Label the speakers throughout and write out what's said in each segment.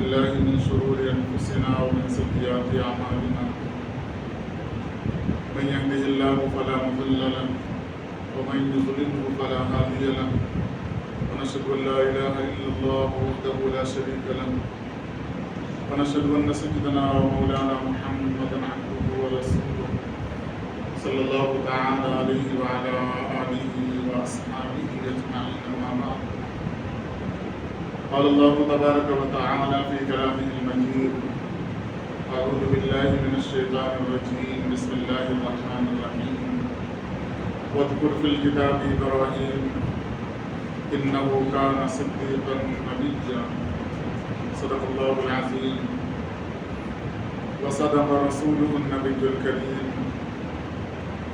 Speaker 1: بالله من شرور أنفسنا ومن سيئات أعمالنا من يهده الله فلا مضل له ومن يضلله فلا هادي له ونشهد أن لا إله إلا الله وحده لا شريك له ونشهد أن سيدنا ومولانا محمدا عبده ورسوله صلى الله تعالى عليه وعلى آله وأصحابه أجمعين أما بعد قال الله تبارك وتعالى في كلامه المجيد أعوذ بالله من الشيطان الرجيم بسم الله الرحمن الرحيم واذكر في الكتاب إبراهيم إنه كان صديقا نبيا صدق الله العظيم وصدق رسوله النبي الكريم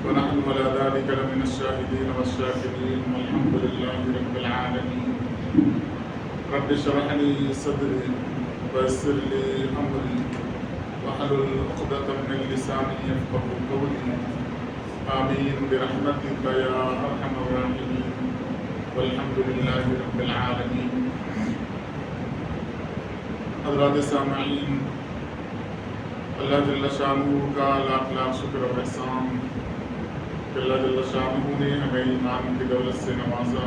Speaker 1: ونحن على ذلك لمن الشاهدين والشاكرين والحمد لله رب العالمين رب اشرح لي صدري ويسر لي أمري واحلل عقدة من لساني يفقهوا قولي آمين برحمتك يا أرحم الراحمين والحمد لله رب العالمين. حضرات سامعین، اللہ جل شانہ کا لاکھ لاکھ شکر و احسان کہ اللہ جل شانہ نے ہمیں ایمان کی دولت سے نوازا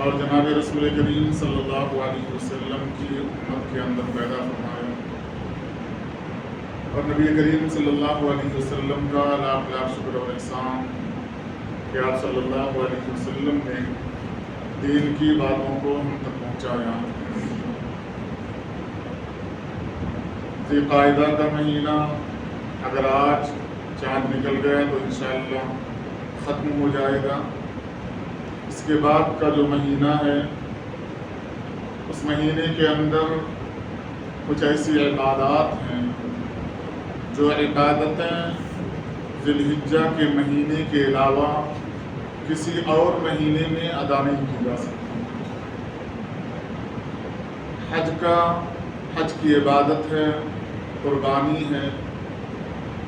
Speaker 1: اور جناب رسول کریم صلی اللہ علیہ وسلم کی امت کے اندر پیدا فرمایا، اور نبی کریم صلی اللہ علیہ وسلم کا لاکھ لاکھ شکر و احسان کہ آپ صلی اللہ علیہ وسلم نے دین کی باتوں کو ہم تک پہنچایا۔ ذی قاعدہ کا مہینہ اگر آج چاند نکل گیا تو انشاءاللہ ختم ہو جائے گا۔ اس کے بعد کا جو مہینہ ہے اس مہینے کے اندر کچھ ایسی عبادات ہیں جو عبادتیں ذی الحجہ کے مہینے کے علاوہ کسی اور مہینے میں ادا نہیں کی جا سکتی۔ حج کی عبادت ہے، قربانی ہے،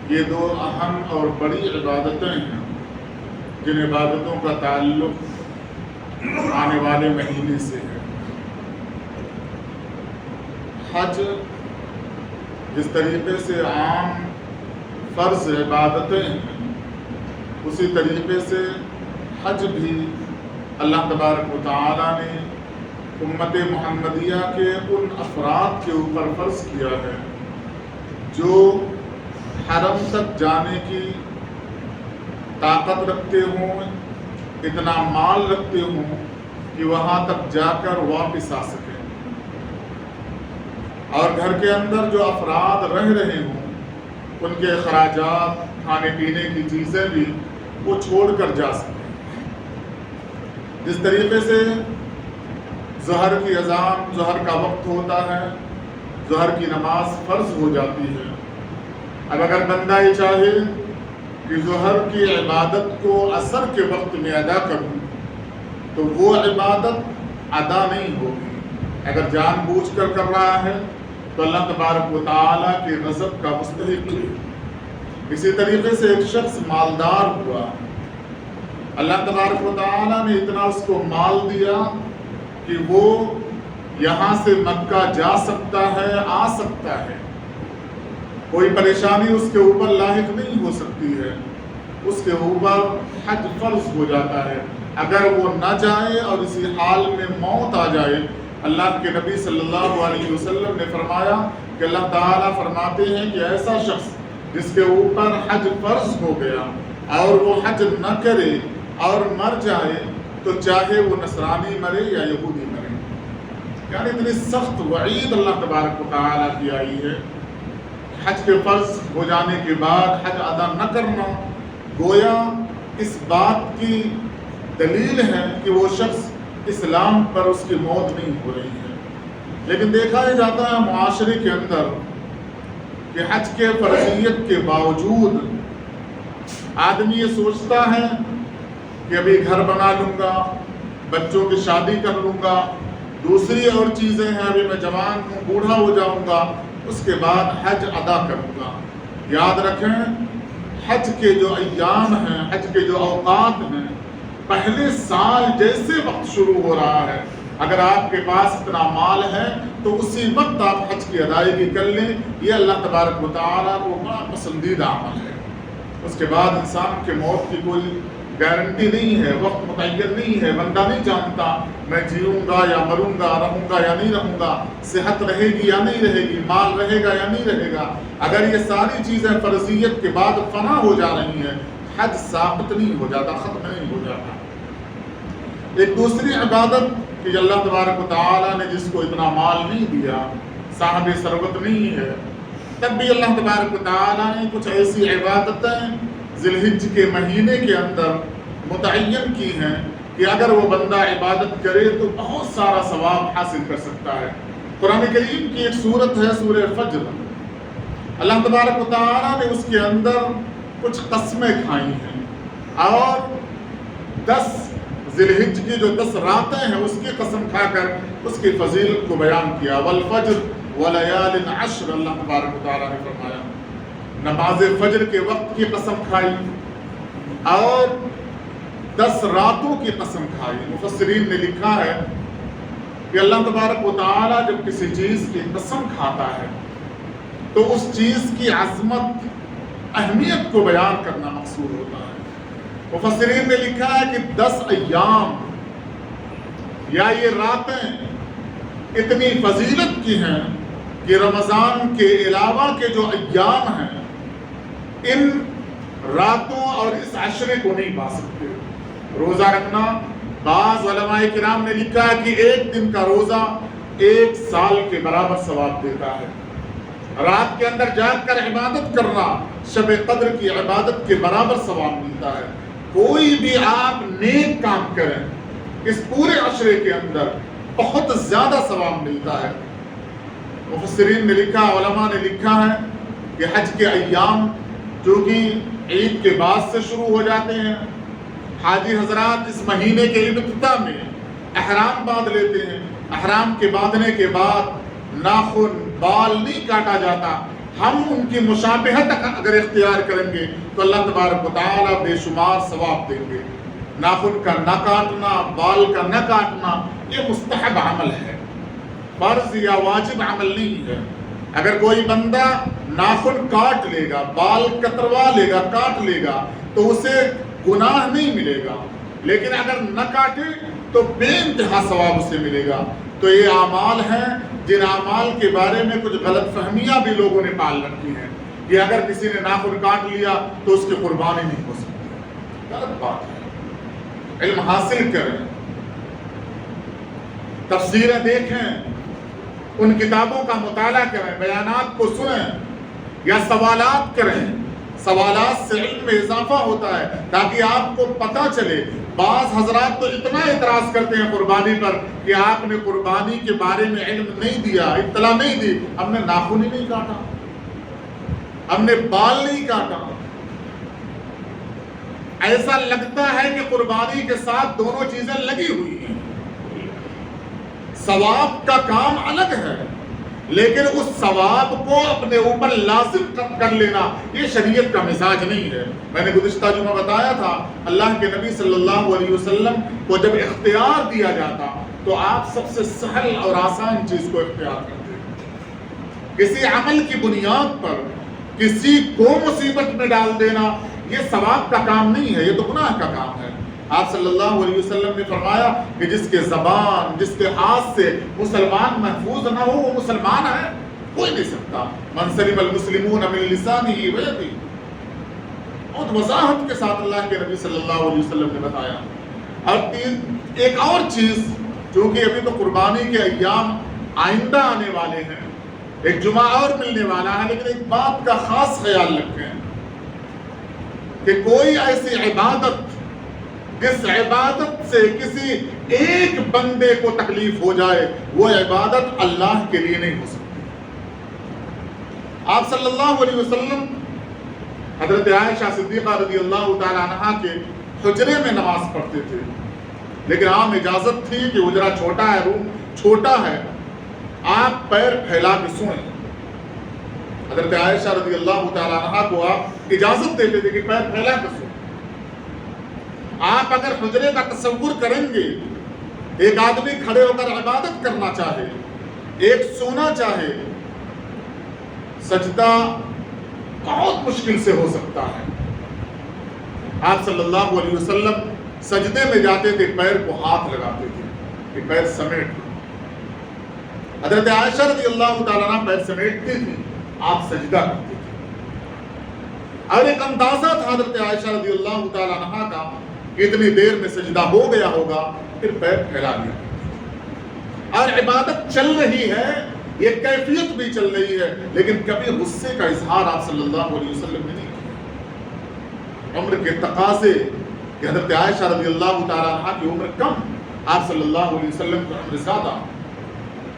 Speaker 1: یہ دو اہم اور بڑی عبادتیں ہیں جن عبادتوں کا تعلق آنے والے مہینے سے ہے۔ حج جس طریقے سے عام فرض عبادتیں ہیں اسی طریقے سے حج بھی اللہ تبارک و تعالی نے امت محمدیہ کے ان افراد کے اوپر فرض کیا ہے جو حرم تک جانے کی طاقت رکھتے ہوں، اتنا مال رکھتے ہوں کہ وہاں تک جا کر واپس آ سکیں، اور گھر کے اندر جو افراد رہ رہے ہوں ان کے اخراجات، کھانے پینے کی چیزیں بھی وہ چھوڑ کر جا سکیں۔ جس طریقے سے ظہر کی اذان، ظہر کا وقت ہوتا ہے، ظہر کی نماز فرض ہو جاتی ہے، اب اگر بندہ یہ چاہے کہ ظہر کی عبادت کو عصر کے وقت میں ادا کروں تو وہ عبادت ادا نہیں ہوگی۔ اگر جان بوجھ کر کر رہا ہے تو اللہ تبارک و تعالیٰ کے غضب کا مستحق ہے۔ اسی طریقے سے ایک شخص مالدار ہوا، اللہ تبارک و تعالیٰ نے اتنا اس کو مال دیا کہ وہ یہاں سے مکہ جا سکتا ہے، آ سکتا ہے، کوئی پریشانی اس کے اوپر لاحق نہیں ہو سکتی ہے، اس کے اوپر حج فرض ہو جاتا ہے۔ اگر وہ نہ جائے اور اسی حال میں موت آ جائے، اللہ کے نبی صلی اللہ علیہ وسلم نے فرمایا کہ اللہ تعالیٰ فرماتے ہیں کہ ایسا شخص جس کے اوپر حج فرض ہو گیا اور وہ حج نہ کرے اور مر جائے تو چاہے وہ نصرانی مرے یا یہودی مرے، یعنی اتنی سخت وعید اللہ تبارک و تعالیٰ کی آئی ہے۔ حج کے فرض ہو جانے کے بعد حج ادا نہ کرنا گویا اس بات کی دلیل ہے کہ وہ شخص اسلام پر اس کی موت نہیں ہو رہی ہے۔ لیکن دیکھا یہ جاتا ہے معاشرے کے اندر کہ حج کے فرضیت کے باوجود آدمی یہ سوچتا ہے کہ ابھی گھر بنا لوں گا، بچوں کی شادی کر لوں گا، دوسری اور چیزیں ہیں، ابھی میں جوان ہوں، بوڑھا ہو جاؤں گا، اس کے بعد حج ادا کروں گا۔ یاد رکھیں حج کے جو ایام ہیں، حج کے جو اوقات ہیں، پہلے سال جیسے وقت شروع ہو رہا ہے اگر آپ کے پاس اتنا مال ہے تو اسی وقت آپ حج کی ادائیگی کر لیں، یہ اللہ تبارک و تعالیٰ کو بڑا پسندیدہ عمل ہے۔ اس کے بعد انسان کے موت کی کوئی گارنٹی نہیں ہے، وقت متعین نہیں ہے، بندہ نہیں جانتا میں جیوں گا یا مروں گا، رہوں گا یا نہیں رہوں گا، صحت رہے گی یا نہیں رہے گی، مال رہے گا یا نہیں رہے گا۔ اگر یہ ساری چیزیں فرضیت کے بعد فنا ہو جا رہی ہیں، حج ثابت نہیں ہو جاتا، ختم نہیں ہو جاتا۔ ایک دوسری عبادت کہ اللہ تبارک و تعالیٰ نے جس کو اتنا مال نہیں دیا، صاحب ثروت نہیں ہے، تب بھی اللہ تبارک و تعالیٰ نے کچھ ایسی عبادتیں ذی الحجہ کے مہینے کے اندر متعین کی ہیں کہ اگر وہ بندہ عبادت کرے تو بہت سارا ثواب حاصل کر سکتا ہے۔ قرآن کریم کی ایک سورت ہے سورہ فجر، اللہ تبارک و تعالیٰ نے اس کے اندر کچھ قسمیں کھائی ہیں اور 10 ذی الحجہ کی جو 10 راتیں ہیں اس کی قسم کھا کر اس کی فضیلت کو بیان کیا۔ والفجر ولیال عشر، اللہ تبارک و تعالیٰ نے فرمایا نماز فجر کے وقت کی قسم کھائی اور 10 راتوں کی قسم کھائی۔ مفسرین نے لکھا ہے کہ اللہ تبارک و تعالیٰ جب کسی چیز کی قسم کھاتا ہے تو اس چیز کی عظمت، اہمیت کو بیان کرنا مقصود ہوتا ہے۔ مفسرین نے لکھا ہے کہ 10 ایام یا یہ راتیں اتنی فضیلت کی ہیں کہ رمضان کے علاوہ کے جو ایام ہیں ان راتوں اور اس عشرے کو نہیں پا سکتے۔ روزہ رکھنا، بعض علماء کرام نے لکھا ہے کہ ایک دن کا روزہ 1 سال کے برابر ثواب دیتا ہے۔ رات کے اندر جاگ کر عبادت کرنا شب قدر کی عبادت کے برابر ثواب ملتا ہے۔ کوئی بھی آپ نیک کام کریں اس پورے عشرے کے اندر بہت زیادہ ثواب ملتا ہے۔ مفسرین نے لکھا، علماء نے لکھا ہے کہ حج کے ایام جو کہ عید کے بعد سے شروع ہو جاتے ہیں، حاجی حضرات اس مہینے کے ابتدا میں احرام باندھ لیتے ہیں۔ احرام کے باندھنے کے بعد ناخن، بال نہیں کاٹا جاتا۔ ہم ان کی مشابہت اگر اختیار کریں گے تو اللہ تبارک و تعالیٰ بے شمار ثواب دیں گے۔ ناخن کا نہ کاٹنا، بال کا نہ کاٹنا یہ مستحب عمل ہے، فرض یا واجب عمل نہیں ہے۔ اگر کوئی بندہ ناخن کاٹ لے گا، بال کتروا لے گا، کاٹ لے گا تو اسے گناہ نہیں ملے گا، لیکن اگر نہ کاٹے تو بے انتہا ثواب اسے ملے گا۔ تو یہ اعمال ہیں جن اعمال کے بارے میں کچھ غلط فہمیاں بھی لوگوں نے پال رکھی ہیں کہ اگر کسی نے ناخن کاٹ لیا تو اس کی قربانی نہیں ہو سکتی۔ غلط بات ہے۔ علم حاصل کریں، تفسیریں دیکھیں، ان کتابوں کا مطالعہ کریں، بیانات کو سنیں یا سوالات کریں۔ سوالات سے علم میں اضافہ ہوتا ہے تاکہ آپ کو پتہ چلے۔ بعض حضرات تو اتنا اعتراض کرتے ہیں قربانی پر کہ آپ نے قربانی کے بارے میں علم نہیں دیا، اطلاع نہیں دی، ہم نے ناخن ہی نہیں کاٹا، ہم نے بال نہیں کاٹا۔ ایسا لگتا ہے کہ قربانی کے ساتھ دونوں چیزیں لگی ہوئی ہیں۔ ثواب کا کام الگ ہے، لیکن اس ثواب کو اپنے اوپر لازم کر لینا یہ شریعت کا مزاج نہیں ہے۔ میں نے گزشتہ جمعہ بتایا تھا اللہ کے نبی صلی اللہ علیہ وسلم کو جب اختیار دیا جاتا تو آپ سب سے سہل اور آسان چیز کو اختیار کرتے۔ کسی عمل کی بنیاد پر کسی کو مصیبت میں ڈال دینا یہ ثواب کا کام نہیں ہے، یہ تو گناہ کا کام ہے۔ آپ صلی اللہ علیہ وسلم نے فرمایا کہ جس کے زبان، جس کے ہاتھ سے مسلمان محفوظ نہ ہو وہ مسلمان ہے کوئی نہیں سکتا۔ من سلم المسلمون من لسانہ ویدہ، بہت وضاحت کے ساتھ اللہ کے نبی صلی اللہ علیہ وسلم نے بتایا۔ اور ایک اور چیز، چونکہ ابھی تو قربانی کے ایام آئندہ آنے والے ہیں، ایک جمعہ اور ملنے والا ہے، لیکن ایک بات کا خاص خیال رکھیں کہ کوئی ایسی عبادت جس عبادت سے کسی ایک بندے کو تکلیف ہو جائے وہ عبادت اللہ کے لیے نہیں ہو سکتی۔ آپ صلی اللہ علیہ وسلم حضرت عائشہ صدیقہ رضی اللہ تعالی عنہا کے حجرے میں نماز پڑھتے تھے، لیکن عام اجازت تھی کہ حجرہ چھوٹا ہے، روم چھوٹا ہے، آپ پیر پھیلا کے سوئیں۔ حضرت عائشہ رضی اللہ تعالی عنہا کو آپ اجازت دیتے تھے کہ پیر پھیلا کے سوئیں۔ آپ اگر حجرے کا تصور کریں گے ایک آدمی کھڑے ہو کر عبادت کرنا چاہے، ایک سونا چاہے، سجدہ بہت مشکل سے ہو سکتا ہے۔ آپ صلی اللہ علیہ وسلم سجدے میں جاتے تھے، پیر کو ہاتھ لگاتے تھے کہ پیر سمیٹ لو۔ حضرت عائشہ رضی اللہ تعالیٰ عنہ پیر سمیٹتی تھی، آپ سجدہ کرتے تھے۔ اور ایک اندازہ تھا حضرت عائشہ رضی اللہ تعالیٰ عنہ کا کہ اتنی دیر میں سجدہ ہو گیا ہوگا، پھر پیر پھیلا دیا۔ اور عبادت چل رہی ہے، یہ کیفیت بھی چل رہی ہے، لیکن کبھی غصے کا اظہار آپ صلی اللہ علیہ وسلم نے نہیں کیا۔ عمر کے تقاضے کہ حضرت عائشہ رضی اللہ تعالیٰ عنہ کی عمر کم، آپ صلی اللہ علیہ وسلم کی عمر زیادہ۔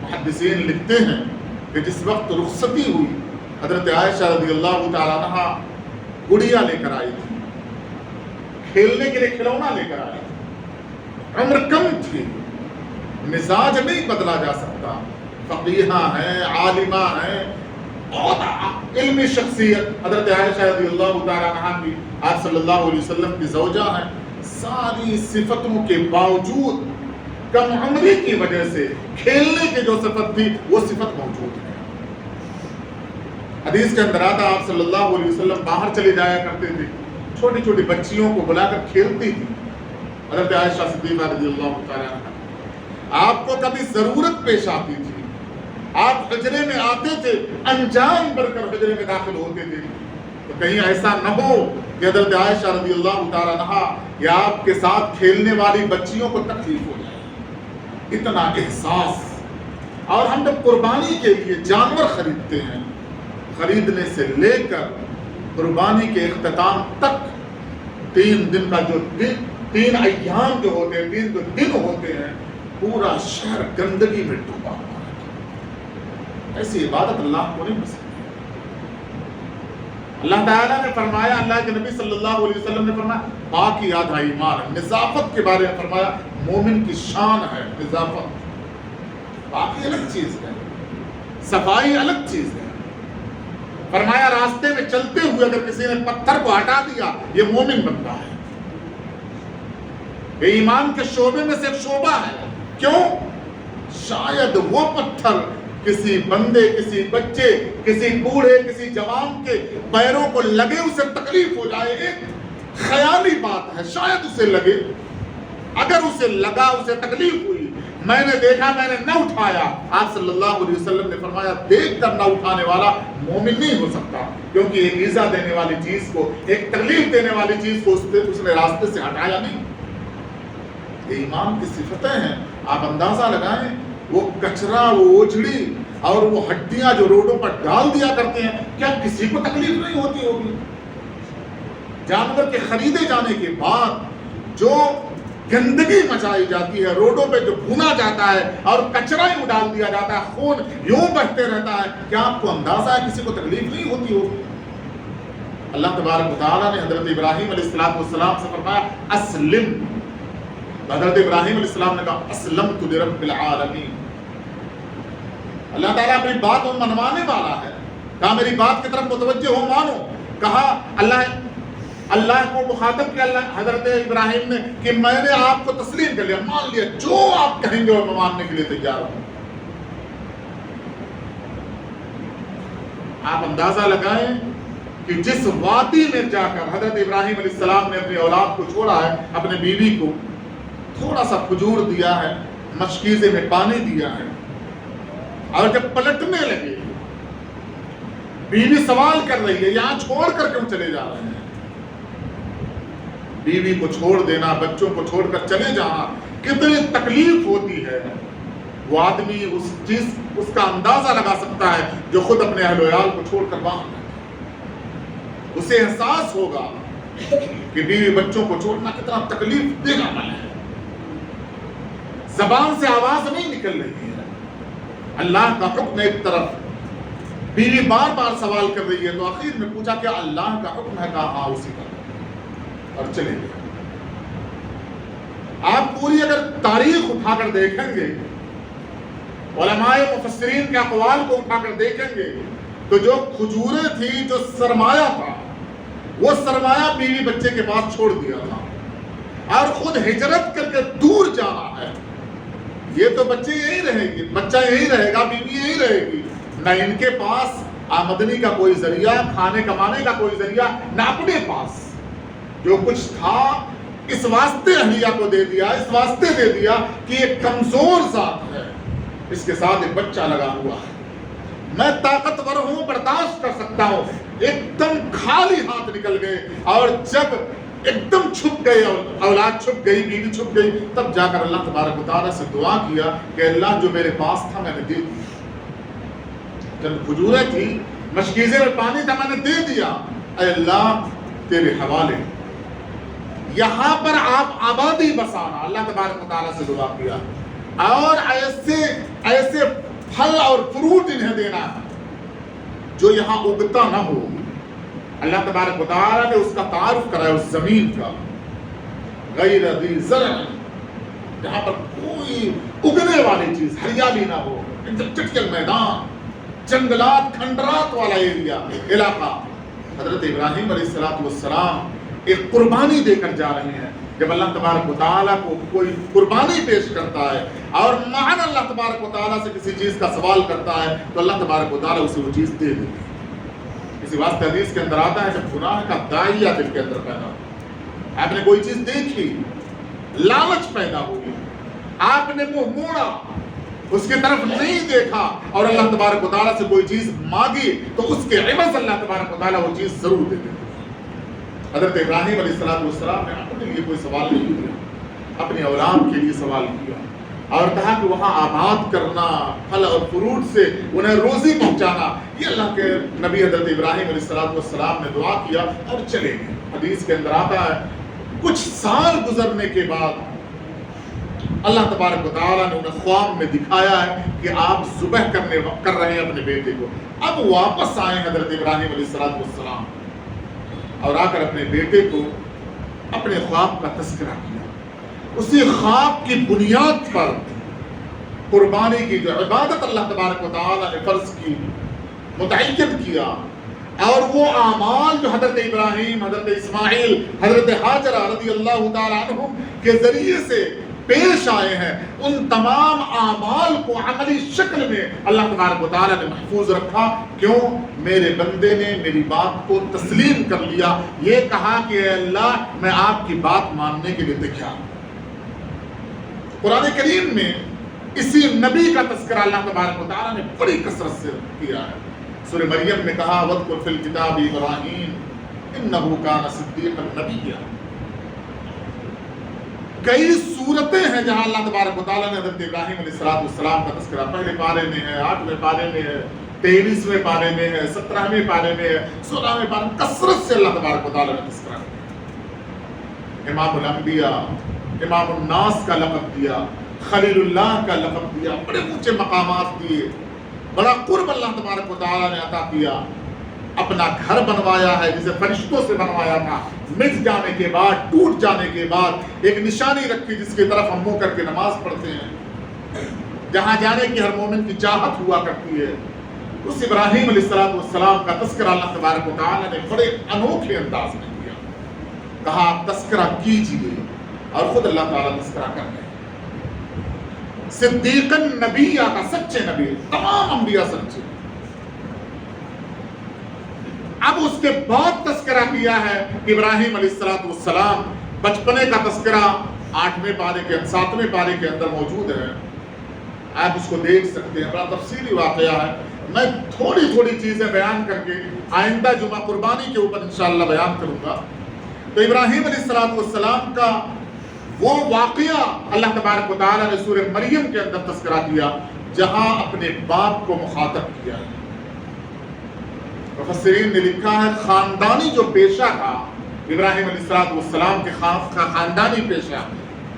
Speaker 1: محدثین لکھتے ہیں کہ جس وقت رخصتی ہوئی، حضرت عائشہ رضی اللہ تعالیٰ عنہ گڑیا لے کر آئی تھی، کھیلنے کے لیے کھلونا لے کر آئی تھی۔ عمر کم تھی، مزاج نہیں بدلا جا سکتا۔ فقیہہ ہیں، عالمہ ہیں، بہت علمی شخصیت حضرت عائشہ رضی اللہ تعالیٰ عنہ کی، آپ صلی اللہ علیہ وسلم کی زوجہ ہیں۔ ساری صفتوں کے باوجود کم عمری کی وجہ سے کھیلنے کی جو صفت تھی وہ صفت موجود ہے۔ حدیث کے اندر آتا آپ صلی اللہ علیہ وسلم باہر چلے جایا کرتے تھے، چھوٹی چھوٹی بچیوں کو بلا کر کھیلتی تھی حضرت عائشہ صدیقہ رضی اللہ تعالیٰ عنہ۔ آپ کو کبھی ضرورت پیش آتی تھی، آپ حجرے میں آتے تھے، انجان بڑھ کر حجرے میں داخل ہوتے تھے، تو کہیں ایسا نہ ہو کہ حضرت عائشہ رضی اللہ تعالیٰ عنہ یا آپ کے ساتھ کھیلنے والی بچیوں کو تکلیف ہو جائے۔ اتنا احساس۔ اور ہم جب قربانی کے لیے جانور خریدتے ہیں، خریدنے سے لے کر قربانی کے اختتام تک 3 دن کا جو دن، 3 ایام جو ہوتے ہیں، 3 جو دن ہوتے ہیں، پورا شہر گندگی میں ڈوبا ہوا ہے۔ ایسی عبادت اللہ کو نہیں پسند۔ اللہ تعالیٰ نے فرمایا، اللہ کے نبی صلی اللہ علیہ وسلم نے فرمایا پاکی آدھا ایمان ہے۔ نظافت کے بارے میں فرمایا مومن کی شان ہے نظافت۔ پاکی الگ چیز ہے، صفائی الگ چیز ہے۔ فرمایا راستے میں چلتے ہوئے اگر کسی نے پتھر کو ہٹا دیا یہ مومن بنتا ہے۔ یہ ایمان کے شعبے میں سے ایک شعبہ ہے۔ کیوں؟ شاید وہ پتھر کسی بندے، کسی بچے، کسی بوڑھے، کسی جوان کے پیروں کو لگے، اسے تکلیف ہو جائے، ایک خیالی بات ہے، شاید اسے لگے۔ اگر اسے لگا، اسے تکلیف ہوئی، میں نے دیکھا، میں نے نہ اٹھایا، آپ صلی اللہ علیہ وسلم نے فرمایا دیکھ کر نہ اٹھانے والا مومن نہیں ہو سکتا، کیونکہ ایک ایذا دینے والی چیز کو، ایک تکلیف دینے والی چیز کو اس نے راستے سے ہٹایا نہیں۔ یہ ایمان کی صفتیں ہیں۔ آپ اندازہ لگائیں، وہ کچرا، وہ اوجھڑی اور وہ ہڈیاں جو روڈوں پر ڈال دیا کرتے ہیں، کیا کسی کو تکلیف نہیں ہوتی ہوگی؟ جانور کے خریدے جانے کے بعد جو گندگی مچائی جاتی ہے، روڈوں پہ جو بھونا جاتا ہے اور کچرا ہی ڈال دیا جاتا ہے، خون یوں بہتے رہتا ہے، کیا آپ کو اندازہ ہے کسی کو تکلیف نہیں ہوتی ہوگی؟ اللہ تبارک و تعالیٰ نے حضرت ابراہیم علیہ السلام سے فرمایا اسلم۔ حضرت ابراہیم علیہ السلام نے کہا اسلمت لرب العالمین۔ اللہ تعالیٰ اپنی بات کو منوانے والا ہے، کہا میری بات کی طرف متوجہ ہو، مانو۔ کہا اللہ کو مخاطب کیا حضرت ابراہیم نے کہ میں نے آپ کو تسلیم کر لیا، مان لیا، جو آپ کہیں گے اور میں ماننے کے لیے تیار ہوں۔ آپ اندازہ لگائیں کہ جس وادی میں جا کر حضرت ابراہیم علیہ السلام نے اپنی اولاد کو چھوڑا ہے، اپنے بیوی کو تھوڑا سا کھجور دیا ہے، مشکیزے میں پانی دیا ہے، اور جب پلٹنے لگے بیوی سوال کر رہی ہے یہاں چھوڑ کر کیوں چلے جا رہے ہیں؟ بیوی کو چھوڑ دینا، بچوں کو چھوڑ کر چلے جانا کتنی تکلیف ہوتی ہے، وہ آدمی اس کا اندازہ لگا سکتا ہے جو خود اپنے اہل و عیال کو چھوڑ کر باہر ہے۔ اسے احساس ہوگا کہ بیوی بچوں کو چھوڑنا کتنا تکلیف دے گا ہے۔ زبان سے آواز نہیں نکل رہی ہے، اللہ کا حکم ایک طرف، بیوی بار بار سوال کر رہی ہے، تو آخر میں پوچھا کہ اللہ کا حکم ہے، کہا ہاں اسی کا، اور چلے گئے۔ آپ پوری اگر تاریخ اٹھا کر دیکھیں گے، علماء مفسرین کے اقوال کو اٹھا کر دیکھیں گے، تو جو کھجوریں تھی، جو سرمایہ تھا، وہ سرمایہ بیوی بچے کے پاس چھوڑ دیا تھا، اور خود ہجرت کر کے دور جانا ہے، یہ تو بچے یہی رہے گی، بچہ یہی رہے گا، بیوی یہی رہے گی، نہ ان کے پاس آمدنی کا کوئی ذریعہ، کھانے کمانے کا کوئی ذریعہ، نہ اپنے پاس۔ جو کچھ تھا اس واسطے اہلیہ کو دے دیا، اس واسطے دے دیا کہ ایک کمزور ذات ہے، اس کے ساتھ ایک بچہ لگا ہوا ہے، میں طاقتور ہوں، برداشت کر سکتا ہوں۔ ایک دم خالی ہاتھ نکل گئے، اور جب ایک دم چھپ گئے، اولاد چھپ گئی، بیوی چھپ گئی، تب جا کر اللہ تبارک و تعالیٰ سے دعا کیا کہ اللہ جو میرے پاس تھا میں نے دے دیا، جب کھجوریں تھی، مشکیزے میں پانی تھا، میں نے دے دیا، اے اللہ تیرے حوالے، یہاں پر آپ آبادی بسانا، اللہ تبارک و تعالیٰ سے دعا کیا، اور ایسے پھل اور فروٹ انہیں دینا جو یہاں اگتا نہ ہو۔ اللہ تبارک و تعالیٰ نے اس کا تعارف کرایا اس زمین کا، غیر ذی زرع، جہاں پر کوئی اگنے والی چیز، ہریالی نہ ہو، چٹکل میدان، جنگلات، کھنڈرات والا ایریا، علاقہ۔ حضرت ابراہیم علیہ السلام ایک قربانی دے کر جا رہے ہیں۔ جب اللہ تبارک و تعالیٰ کو کوئی قربانی پیش کرتا ہے اور معاً اللہ تبارک و تعالیٰ سے کسی چیز کا سوال کرتا ہے تو اللہ تبارک و تعالیٰ اسے وہ چیز دے دیتی ہے۔ اسی واسطے حدیث کے اندر آتا ہے جب گناہ کا داعیہ دل کے اندر پیدا ہو، آپ نے کوئی چیز دیکھی، لالچ پیدا ہوئی، آپ نے منہ موڑا، اس کی طرف نہیں دیکھا اور اللہ تبارک و تعالیٰ سے کوئی چیز مانگی تو اس کے عوض اللہ تبارک و تعالیٰ وہ چیز ضرور دے دیتے۔ حضرت ابراہیم علیہ السلام نے اپنے لیے کوئی سوال نہیں کیا، اپنی اولاد کے لیے سوال کیا اور کہا کہ وہاں آباد کرنا، پھل اور فروٹ سے انہیں روزی پہنچانا، یہ اللہ کے نبی حضرت ابراہیم علیہ السلام نے دعا کیا اور چلے گئے۔ حدیث کے اندر آتا ہے کچھ سال گزرنے کے بعد اللہ تبارک و تعالیٰ نے انہیں خواب میں دکھایا ہے کہ آپ ذبح کر رہے ہیں اپنے بیٹے کو۔ اب واپس آئے حضرت ابراہیم علیہ السلام اور آ کر اپنے بیٹے کو اپنے خواب کا تذکرہ کیا، اسی خواب کی بنیاد پر قربانی کی جو عبادت اللہ تبارک و تعالیٰ نے فرض کی، متعین کیا، اور وہ اعمال جو حضرت ابراہیم، حضرت اسماعیل، حضرت حاجرہ رضی اللہ تعالیٰ عنہم کے ذریعے سے پیش آئے ہیں، ان تمام اعمال کو عملی شکل میں اللہ تبارک و تعالیٰ نے محفوظ رکھا۔ کیوں؟ میرے بندے نے میری بات کو تسلیم کر لیا، یہ کہا کہ اے اللہ میں آپ کی بات ماننے کے لیے تیار ہوں۔ قرآن کریم میں اسی نبی کا تذکرہ اللہ تبارک و تعالیٰ نے بڑی کثرت سے کیا ہے۔ سورہ مریم میں کہا وَاذْكُرْ فِي الْكِتَابِ إِبْرَاهِيمَ إِنَّهُ كَانَ صِدِّيقًا نَبِيًّا۔ کئی صورتیں ہیں جہاں اللہ تبارک و تعالیٰ نے حضرت ابراہیم علیہ السلام کا تذکرہ پہلے پارے میں ہے، 8ویں پارے میں ہے، 23ویں پارے میں ہے، 17ویں پارے میں ہے، 16ویں پارے میں، کثرت سے اللہ تبارک و تعالیٰ نے تذکرہ کیا۔ امام الانبیاء، امام الناس کا لقب دیا، خلیل اللہ کا لقب دیا، بڑے اونچے مقامات دیے، بڑا قرب اللہ تبارک و تعالیٰ نے عطا کیا۔ اپنا گھر بنوایا ہے جسے فرشتوں سے بنوایا تھا، مٹ جانے کے بعد، ٹوٹ جانے کے بعد ایک نشانی رکھی جس کی طرف ہم منہ کر کے نماز پڑھتے ہیں، جہاں جانے کی ہر مومن کی چاہت ہوا کرتی ہے۔ اس ابراہیم علیہ السلام کا تذکرہ اللہ تبارک و تعالیٰ نے بڑے انوکھے انداز میں کیا، کہا آپ تذکرہ کیجیے، اور خود اللہ تعالیٰ تذکرہ کر رہے ہیں۔ صدیقاً نبیہ کا، سچے نبی، تمام انبیاء سچے۔ اب اس کے بعد تذکرہ کیا ہے ابراہیم علیہ السلام، بچپنے کا تذکرہ 8ویں پارے کے 7ویں پارے کے اندر موجود ہے، آپ اس کو دیکھ سکتے ہیں، بڑا تفصیلی واقعہ ہے۔ میں تھوڑی تھوڑی چیزیں بیان کر کے آئندہ جمعہ قربانی کے اوپر انشاءاللہ بیان کروں گا۔ تو ابراہیم علیہ السلام کا وہ واقعہ اللہ تبارک و تعالیٰ نے سورہ مریم کے اندر تذکرہ کیا جہاں اپنے باپ کو مخاطب کیا۔ مفسرین نے لکھا ہے خاندانی جو پیشہ تھا ابراہیم علیہ السلام کے خاندانی پیشہ،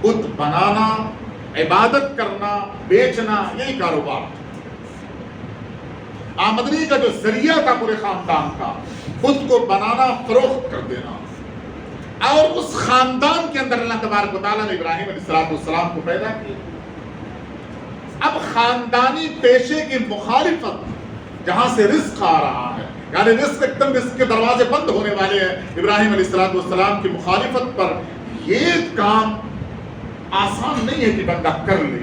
Speaker 1: بت بنانا، عبادت کرنا، بیچنا، یہی کاروبار تھا۔ آمدنی کا جو ذریعہ تھا پورے خاندان کا، بت کو بنانا، فروخت کر دینا۔ اور اس خاندان کے اندر اللہ تبارک و تعالیٰ نے ابراہیم علیہ السلام کو پیدا کیا۔ اب خاندانی پیشے کی مخالفت جہاں سے رزق آ رہا ہے، یعنی رزق ایک دم رزق کے دروازے بند ہونے والے ہیں، ابراہیم علیہ السلام کی مخالفت پر یہ کام آسان نہیں ہے کہ بندہ کر لے۔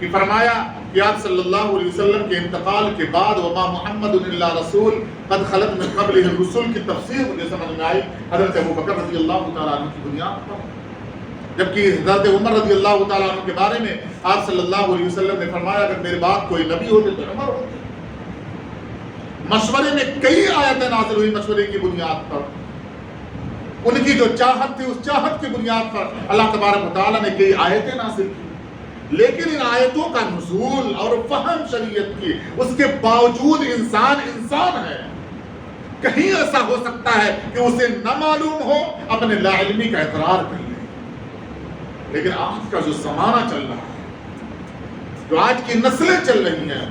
Speaker 1: کہ فرمایا کہ آپ صلی اللہ علیہ وسلم کے انتقال کے بعد وما محمد الا رسول قد خلت من قبلہ الرسل کی تفسیر مجھے سمجھ میں آئی حضرت ابوبکر رضی اللہ تعالیٰ عنہ کی بنیاد پر، جبکہ حضرت عمر رضی اللہ تعالیٰ عنہ کے بارے میں آپ صلی اللہ علیہ وسلم نے فرمایا اگر میرے بعد کوئی نبی ہوتے تو عمر ہوتے۔ مشورے میں کئی آیتیں نازل ہوئی مشورے کی بنیاد پر، ان کی جو چاہت تھی اس چاہت کی بنیاد پر اللہ تبارک و تعالیٰ نے کئی آیتیں نازل کی، لیکن ان آیتوں کا نزول اور فہم شریعت کی، اس کے باوجود انسان ہے، کہیں ایسا ہو سکتا ہے کہ اسے نہ معلوم ہو، اپنے لا علمی کا اقرار کر لے۔ لیکن آج کا جو زمانہ چل رہا ہے، جو آج کی نسلیں چل رہی ہیں،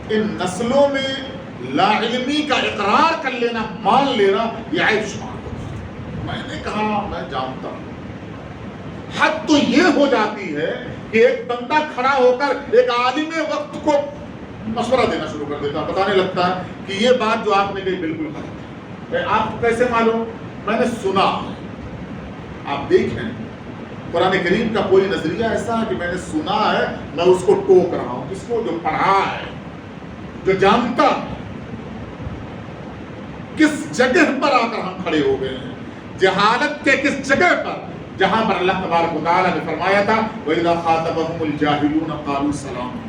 Speaker 1: ان نسلوں میں لا علمی کا اقرار کر لینا، مان لینا، یہ عیب شمار ہوتا ہے۔ میں نے کہا میں جانتا ہوں، حد تو یہ ہو جاتی ہے کہ ایک بندہ کھڑا ہو کر ایک عالم وقت کو مشورہ دینا شروع کر دیتا، بتانے لگتا ہے کہ یہ بات جو آپ نے کہی بالکل غلط ہے۔ آپ کو کیسے معلوم؟ میں نے سنا۔ آپ دیکھیں قرآن کریم کا کوئی نظریہ ایسا ہے کہ میں نے سنا ہے، میں اس کو ٹوک رہا ہوں، کس کو؟ جو پڑھا ہے، جو جانتا ہے۔ کس جگہ پر آ کر ہم کھڑے ہو گئے ہیں؟ جہالت کے کس جگہ پر؟ جہاں پر اللہ تبارک و تعالیٰ نے فرمایا تھا وَإِذَا خَاطَبَهُمُ الْجَاهِلُونَ قَالُوا سَلَامًا۔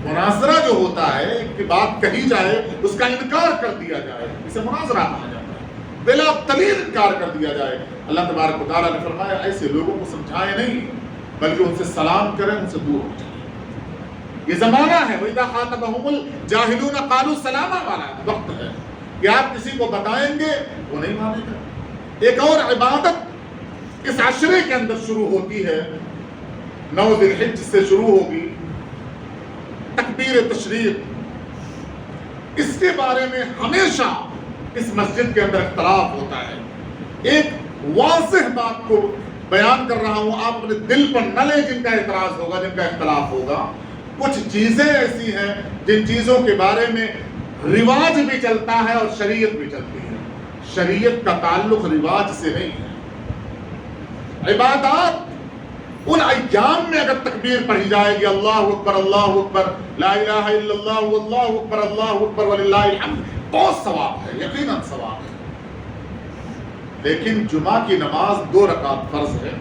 Speaker 1: مناظرہ جو ہوتا ہے کہ بات کہی جائے اس کا انکار کر دیا جائے، اسے مناظرہ کہا جاتا ہے، بلا دلیل انکار کر دیا جائے۔ اللہ تبارک و تعالیٰ نے فرمایا ایسے لوگوں کو سمجھائے نہیں بلکہ ان سے سلام کریں، ان سے دور ہو جائیں۔ یہ زمانہ ہے وَإِذَا خَاطَبَهُمُ الْجَاهِلُونَ قَالُوا سَلَامًا والا وقت ہے کہ آپ کسی کو بتائیں گے وہ نہیں مانے گا۔ ایک اور عبادت اس عشرے کے اندر شروع ہوتی ہے، 9 ذی الحجہ سے شروع ہوگی، تکبیر تشریق۔ اس کے بارے میں ہمیشہ اس مسجد کے اندر اختلاف ہوتا ہے۔ ایک واضح بات کو بیان کر رہا ہوں، آپ اپنے دل پر نہ لیں جن کا اعتراض ہوگا، جن کا اختلاف ہوگا۔ کچھ چیزیں ایسی ہیں جن چیزوں کے بارے میں رواج بھی چلتا ہے اور شریعت بھی چلتی ہے۔ شریعت کا تعلق رواج سے نہیں ہے۔ عبادات ان ایام میں اگر تکبیر پڑھی جائے گی اللہ اکبر لا الہ الا اللہ اللہ اکبر وللہ الحمد، بہت ثواب ہے، یقیناً ثواب ہے۔ لیکن جمعہ کی نماز 2 رکعت فرض ہے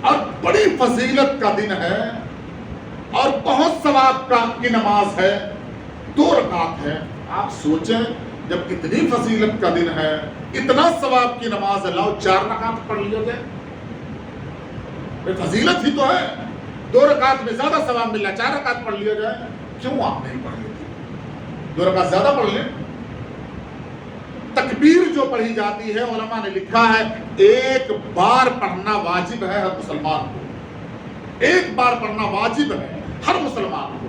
Speaker 1: اور بڑی فضیلت کا دن ہے اور بہت ثواب کی نماز ہے، 2 رکعت ہے۔ آپ سوچیں جب اتنی فضیلت کا دن ہے، اتنا ثواب کی نماز ہے، لاؤ 4 رکعت پڑھ لیا جائے۔ فضیلت ہی تو ہے، 2 رکعت میں زیادہ ثواب مل رہا ہے، 4 رکعت پڑھ لیا جائے۔ کیوں آپ نہیں پڑھ لیتے؟ 2 رکعت زیادہ پڑھ لیں۔ تکبیر جو پڑھی جاتی ہے، علماء نے لکھا ہے 1 بار پڑھنا واجب ہے ہر مسلمان کو، 1 بار پڑھنا واجب ہے ہر مسلمان کو۔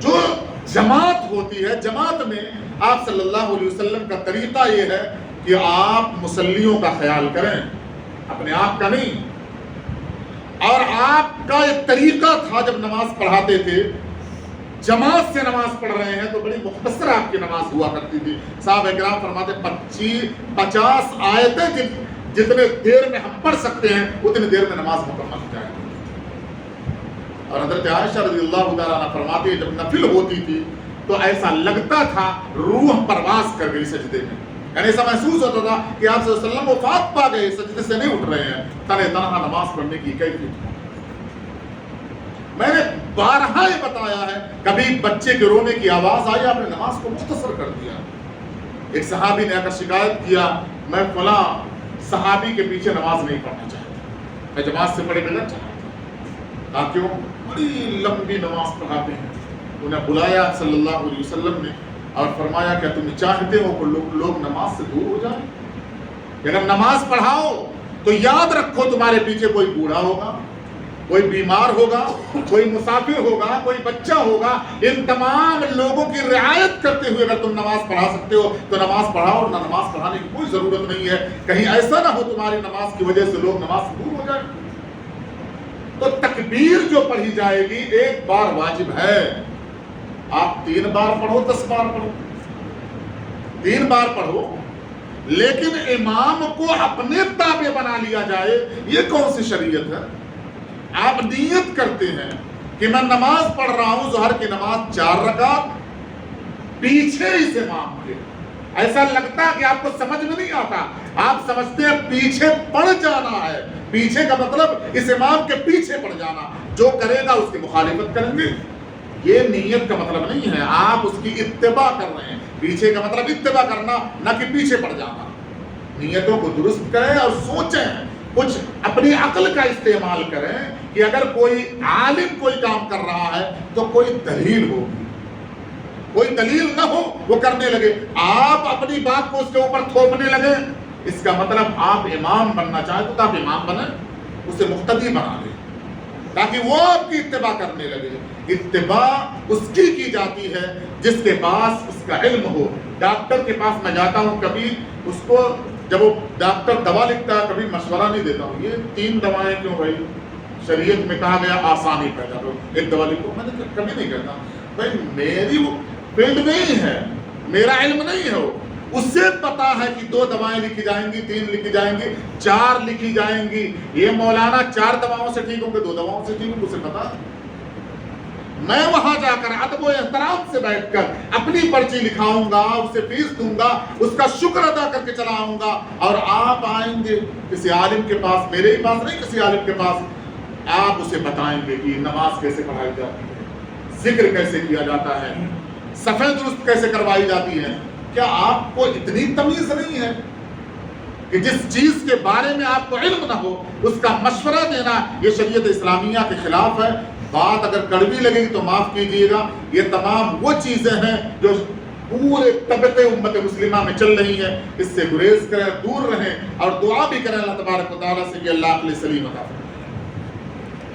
Speaker 1: جو جماعت ہوتی ہے، جماعت میں آپ صلی اللہ علیہ وسلم کا طریقہ یہ ہے کہ آپ مصلیوں کا خیال کریں، اپنے آپ کا نہیں۔ اور آپ کا ایک طریقہ تھا جب نماز پڑھاتے تھے، جماعت سے نماز پڑھ رہے ہیں تو بڑی مختصر آپ کی نماز ہوا کرتی تھی۔ صحابہ کرام فرماتے 50 آیتیں جتنے دیر میں ہم پڑھ سکتے ہیں اتنی دیر میں نماز مکمل ہو جائے۔ اور حضرت عائشہ رضی اللہ تعالیٰ عنہ فرماتی ہے جب نفل ہوتی تھی تو ایسا لگتا تھا روح پرواز کر گئی سجدے میں، یعنی ایسا محسوس ہوتا تھا کہ آپ صلی اللہ علیہ وسلم وفات پا گئے، سجدے سے نہیں اٹھ رہے ہیں، تنہا نماز پڑھنے کی کیفیت۔ میں نے بارہا یہ بتایا ہے، کبھی بچے کے رونے کی آواز آئی آپ نے نماز کو مختصر کر دیا۔ ایک صحابی نے آ کر شکایت کیا میں فلاں صحابی کے پیچھے نماز نہیں پڑھنا چاہتا، میں جماعت سے پڑھے بغیر چاہتا تھا، کیوں؟ بڑی لمبی نماز پڑھاتے ہیں۔ انہیں بلایا صلی اللہ علیہ وسلم نے اور فرمایا کیا تم چاہتے ہو کہ لوگ نماز سے دور ہو جائیں؟ اگر نماز پڑھاؤ تو یاد رکھو تمہارے پیچھے کوئی بوڑھا ہوگا، کوئی بیمار ہوگا، کوئی مسافر ہوگا، کوئی بچہ ہوگا، ان تمام لوگوں کی رعایت کرتے ہوئے اگر تم نماز پڑھا سکتے ہو تو نماز پڑھاؤ، اور نہ نماز پڑھانے کی کوئی ضرورت نہیں ہے، کہیں ایسا نہ ہو تمہاری نماز کی وجہ سے لوگ نماز سے دور ہو جائیں۔ تو تکبیر جو پڑھی جائے گی 1 بار واجب ہے، آپ 3 بار پڑھو 10 بار پڑھو، 3 بار پڑھو، لیکن امام کو اپنے تابع بنا لیا جائے، یہ کون سی شریعت ہے؟ آپ نیت کرتے ہیں کہ میں نماز پڑھ رہا ہوں ظہر کی نماز 4 رکعت پیچھے اس امام کے، ایسا لگتا ہے کہ آپ کو سمجھ میں نہیں آتا، آپ سمجھتے ہیں پیچھے پڑ جانا ہے، پیچھے کا مطلب اس امام کے پیچھے پڑ جانا، جو کرے گا اس کی مخالفت کریں گے، یہ نیت کا مطلب نہیں ہے، آپ اس کی اتباع کر رہے ہیں، پیچھے کا مطلب اتباع کرنا نہ کہ پیچھے پڑ جانا۔ نیتوں کو درست کریں اور سوچیں، کچھ اپنی عقل کا استعمال کریں کہ اگر کوئی عالم کوئی کام کر رہا ہے تو کوئی دلیل ہوگی، کوئی دلیل نہ ہو وہ کرنے لگے، آپ اپنی بات کو اس کے اوپر تھوپنے لگے، اس کا مطلب آپ امام بننا چاہیں تو آپ امام بنیں، اسے مقتدی بنا لیں تاکہ وہ آپ کی اتباع کرنے لگے۔ اتباع اس کی جاتی ہے جس کے پاس اس کا علم ہو۔ ڈاکٹر کے پاس میں جاتا ہوں، کبھی اس کو جب وہ ڈاکٹر دوا لکھتا ہے کبھی مشورہ نہیں دیتا ہوں، یہ 3 دوائیں کیوں بھائی، شریعت میں کہا گیا آسانی پیدا کرو، ایک دوا لکھو، میں نے کبھی نہیں کہتا بھائی میری وہ فیلڈ نہیں ہے، میرا علم نہیں ہے، اسے پتا ہے کہ 2 دوائیں لکھی جائیں گی، 3 لکھی جائیں گی، 4 لکھی جائیں گی، یہ مولانا 4 دواؤں سے ٹھیک ہوں گے 2 دواؤں سے ٹھیک ہوں، اسے پتا۔ میں وہاں جا کر ادب و احترام سے بیٹھ کر اپنی پرچی لکھاؤں گا، اسے فیس دوں گا، اس کا شکر ادا کر کے چلا آؤں گا، اور آپ آئیں گے کسی عالم کے پاس، میرے ہی پاس نہیں، کسی عالم کے پاس، آپ اسے بتائیں گے کہ نماز کیسے پڑھائی جاتی ہے، ذکر کیسے کیا جاتا ہے، صفیں درست کیسے کروائی جاتی ہیں۔ کیا آپ کو اتنی تمیز نہیں ہے کہ جس چیز کے بارے میں آپ کو علم نہ ہو اس کا مشورہ دینا یہ شریعت اسلامیہ کے خلاف ہے؟ بات اگر کڑوی لگے گی تو معاف کیجیے گا، یہ تمام وہ چیزیں ہیں جو پورے طبقے امت مسلمہ میں چل رہی ہیں، اس سے گریز کریں، دور رہیں، اور دعا بھی کریں اللہ تبارک و تعالیٰ سے کہ اللہ عقل سلیم عطا فرمائے۔